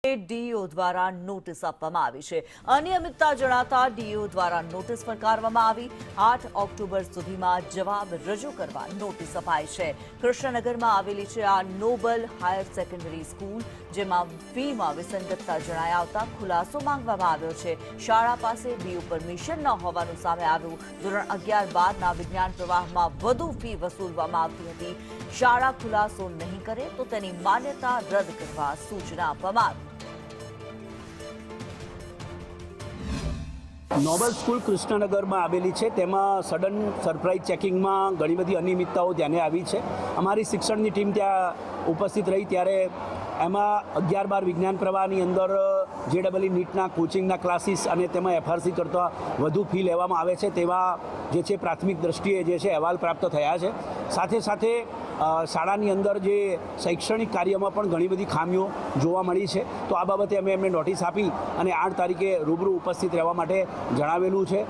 DEO દ્વારા notice આપવામાં આવી છે। અનિયમિતતા જણાતા ડીઈઓ દ્વારા નોટિસ ફટકારવામાં આવી। 8 ઓક્ટોબર સુધીમાં જવાબ રજૂ કરવા નોટિસ અપાઈ છે। કૃષ્ણનગરમાં આવેલી છે આ નોબલ હાયર સેકન્ડરી સ્કૂલ, જેમાં ફીમાં વિસંગતતા જણાઈ આવતા ખુલાસો માંગવામાં આવ્યો છે। શાળા પાસે ડીઈઓ પરમિશન ન હોવાનું સામે આવ્યું। ધોરણ 11 બાદના વિજ્ઞાન પ્રવાહમાં વધુ ફી વસૂલવામાં આવતી હતી। શાળા ખુલાસો નહીં કરે તો તેની માન્યતા રદ કરવા સૂચના આપવામાં આવી। નોબલ સ્કૂલ કૃષ્ણનગરમાં આવેલી છે, તેમાં સડન સરપ્રાઇઝ ચેકિંગમાં ઘણી બધી અનિયમિતતાઓ ધ્યાને આવી છે। અમારી શિક્ષણની ટીમ ત્યાં ઉપસ્થિત રહી ત્યારે એમાં 11-12 વિજ્ઞાન પ્રવાહની અંદર JEE નીટના કોચિંગના ક્લાસીસ અને તેમાં FRC કરતાં વધુ ફી લેવામાં આવે છે તેવા જે છે પ્રાથમિક દ્રષ્ટિએ જે છે અહેવાલ પ્રાપ્ત થયા છે। સાથે સાથે શાળાની અંદર જે શૈક્ષણિક કાર્યમાં પણ ઘણી બધી ખામીઓ જોવા મળી છે, તો આ બાબતે અમે એમને નોટિસ આપી અને 8 તારીખે રૂબરૂ ઉપસ્થિત રહેવા માટે જણાવેલું છે।